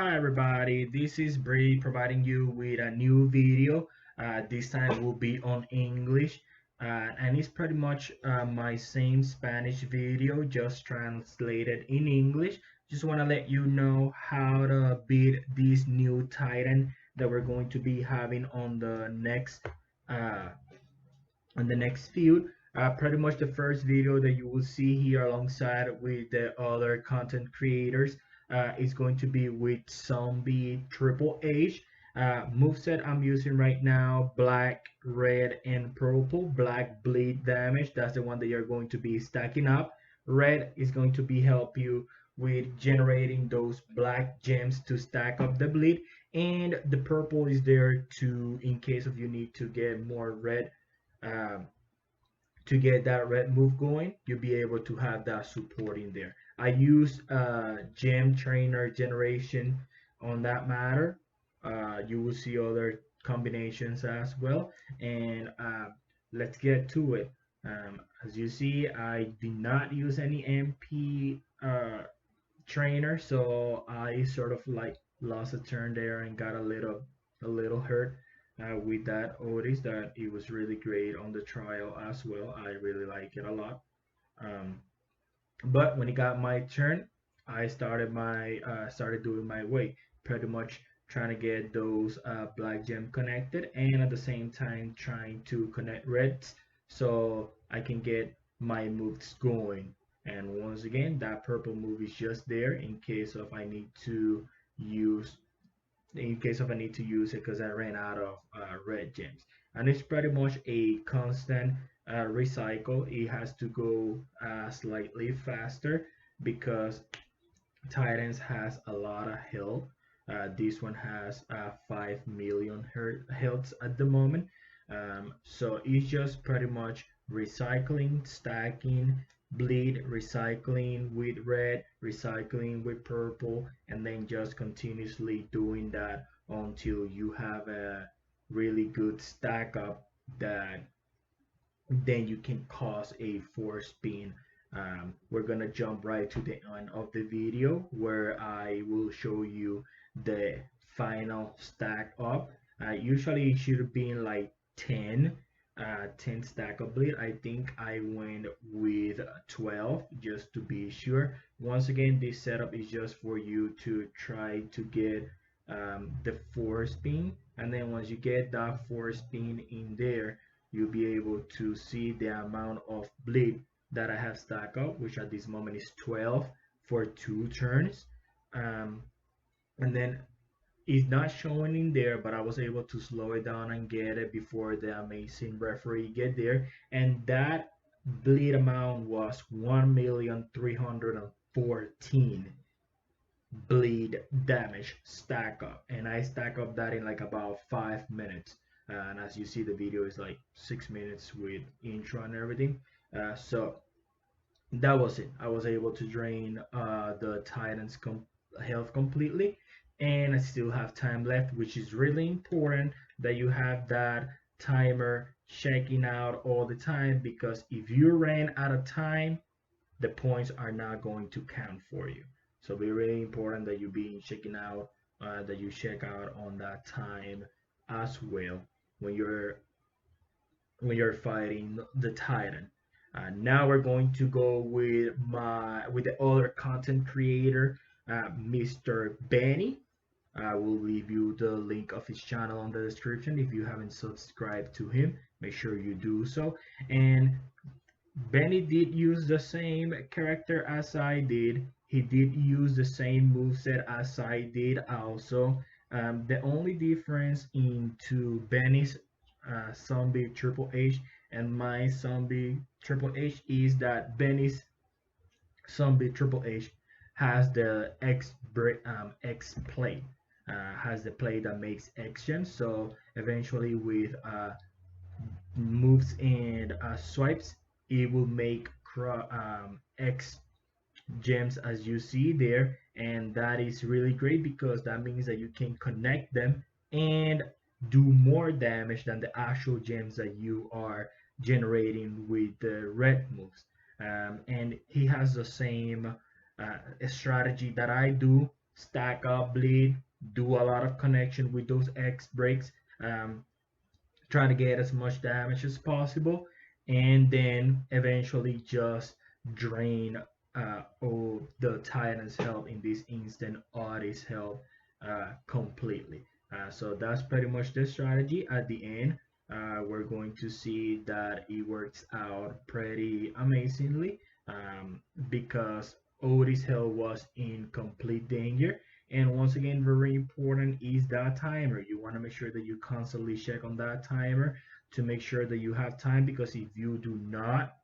Hi everybody, this is Bree providing you with a new video. This time will be on English, and it's pretty much my same Spanish video, just translated in English. Just want to let you know how to beat this new Titan that we're going to be having uh, on the next feud. Pretty much the first video that you will see here alongside with the other content creators is going to be with Zombie Triple H. Moveset I'm using right now: black, red, and purple. Black bleed damage, that's the one that you're going to be stacking up. Red is going to be help you with generating those black gems to stack up the bleed, and the purple is there to in case of you need to get more red, um, to get that red move going, you'll be able to have that support in there. I use gem trainer generation on that matter. You will see other combinations as well, and let's get to it. As you see, I did not use any MP trainer, so I sort of like lost a turn there and got a little hurt with that Otis. That it was really great on the trial as well. I really like it a lot. Um, but when it got my turn, I started doing my way, pretty much trying to get those black gem connected, and at the same time trying to connect reds so I can get my moves going. And once again, that purple move is just there use in case of I need to use it because I ran out of red gems. And it's pretty much a constant recycle. It has to go slightly faster because Titans has a lot of health. This one has 5 million health at the moment. So it's just pretty much recycling, stacking, bleed, recycling with red, recycling with purple, and then just continuously doing that until you have a really good stack up that then you can cause a force spin. We're gonna jump right to the end of the video where I will show you the final stack up. Usually it should have been like 10, 10 stack up bleed. I think I went with 12 just to be sure. Once again, this setup is just for you to try to get the force spin, and then once you get that force spin in there, you'll be able to see the amount of bleed that I have stacked up, which at this moment is 12 for 2 turns. Um, and then it's not showing in there, but I was able to slow it down and get it before the amazing referee get there. And that bleed amount was 1,314 bleed damage stack up, and I stack up that in like about 5 minutes. And as you see, the video is like 6 minutes with intro and everything. So that was it. I was able to drain the Titans health completely, and I still have time left, which is really important that you have that timer checking out all the time, because if you ran out of time, the points are not going to count for you. So be really important that you be checking out, that you check out on that time as well when you're fighting the Titan. Now we're going to go with the other content creator, Mr. Benny. I will leave you the link of his channel on the description. If you haven't subscribed to him, make sure you do so. And Benny did use the same character as I did. He did use the same moveset as I did also. The only difference into Benny's Zombie Triple H and my Zombie Triple H is that Benny's Zombie Triple H has the X plate, has the plate that makes X gems. So eventually, with moves and swipes, it will make X gems as you see there, and that is really great because that means that you can connect them and do more damage than the actual gems that you are generating with the red moves. And he has the same strategy that I do. stack up, bleed, do a lot of connection with those X breaks, trying to get as much damage as possible, and then eventually just drain all the Titan's health, in this instant Audie's health, completely. So that's pretty much the strategy. At the end, we're going to see that it works out pretty amazingly, because Odie's health was in complete danger. And once again, very important is that timer. You want to make sure that you constantly check on that timer to make sure that you have time, because if you do not,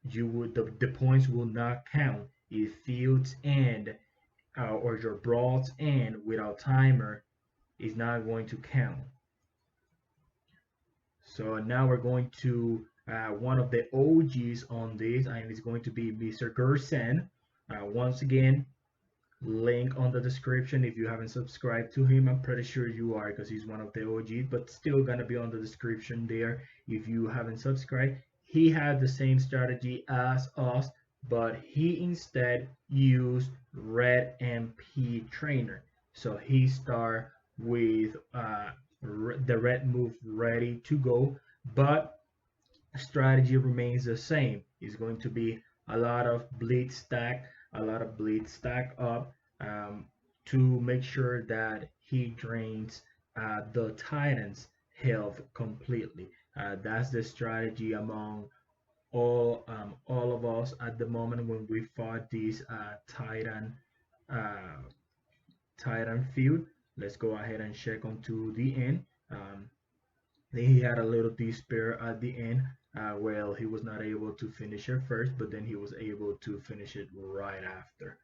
the points will not count. If fields end, or your brawls end without timer, it's not going to count. So now we're going to one of the OGs on this, and it's going to be Mr. Gerson. Once again, link on the description. If you haven't subscribed to him, I'm pretty sure you are, because he's one of the OGs, but still gonna be on the description there if you haven't subscribed. He had the same strategy as us, but he instead used red MP trainer. So he started with the red move ready to go, but strategy remains the same. It's going to be a lot of bleed stack, up, to make sure that he drains the Titan's health completely. That's the strategy among all of us at the moment when we fought this uh, Titan feud. Let's go ahead and check onto the end. He had a little despair at the end. Well, he was not able to finish it first, but then he was able to finish it right after.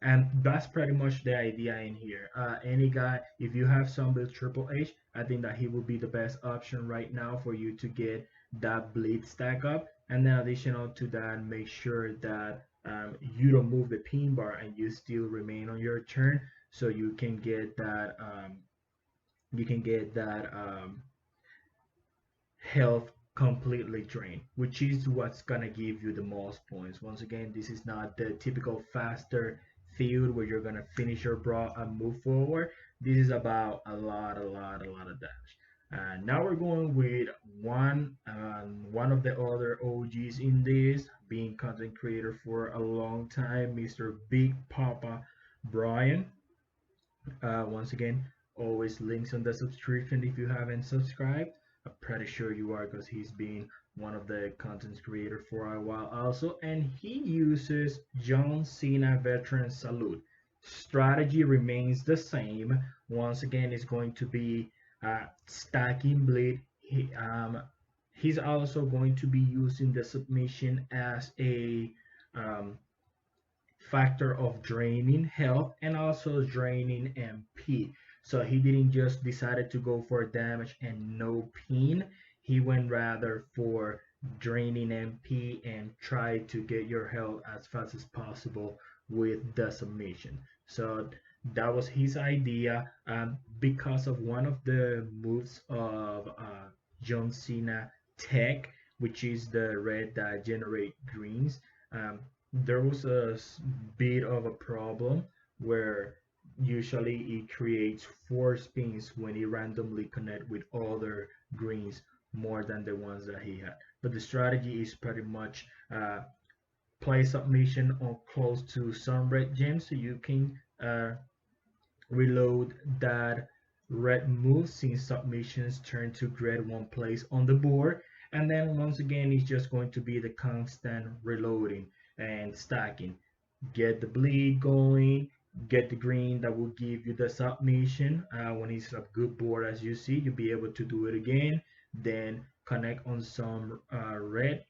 And that's pretty much the idea in here. Any guy, if you have some with Triple H, I think that he will be the best option right now for you to get that bleed stack up. And then additional to that, make sure that you don't move the pin bar and you still remain on your turn, so you can get that health completely drained, which is what's gonna give you the most points. Once again, this is not the typical faster field where you're gonna finish your brawl and move forward. This is about a lot of damage. And now we're going with one of the other OGs in this, being content creator for a long time, Mr. Big Papa Brian. Once again, always links on the subscription if you haven't subscribed. I'm pretty sure you are, because he's been one of the content creator for a while also, and he uses John Cena Veteran Salute. Strategy remains the same. Once again, it's going to be stacking bleed. He's also going to be using the submission as a factor of draining health and also draining MP. So he didn't just decided to go for damage and no pin. He went rather for draining MP and try to get your health as fast as possible with the submission. So that was his idea, because of one of the moves of John Cena tech, which is the red that generate greens. There was a bit of a problem where usually it creates 4 spins when it randomly connect with other greens more than the ones that he had. But the strategy is pretty much play submission on close to some red gems, so you can reload that red move since submissions turn to grade 1 place on the board. And then once again, it's just going to be the constant reloading and stacking. Get the bleed going, get the green that will give you the submission. When it's a good board, as you see, you'll be able to do it again. Then connect on some red,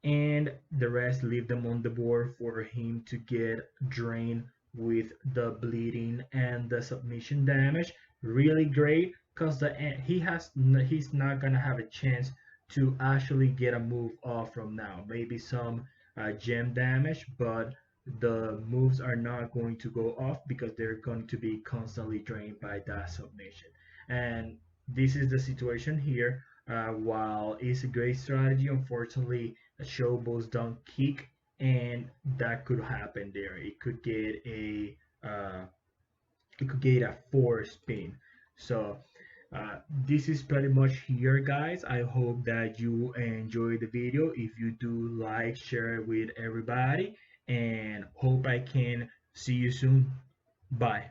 and the rest leave them on the board for him to get drained with the bleeding and the submission damage. Really great, because he's not gonna have a chance to actually get a move off from now. Maybe some gem damage, but the moves are not going to go off because they're going to be constantly drained by that submission. And this is the situation here. While it's a great strategy, unfortunately, showballs don't kick, and that could happen there. Uh, it could get a 4 spin. So this is pretty much here, guys. I hope that you enjoy the video. If you do, like, share it with everybody, and hope I can see you soon. Bye.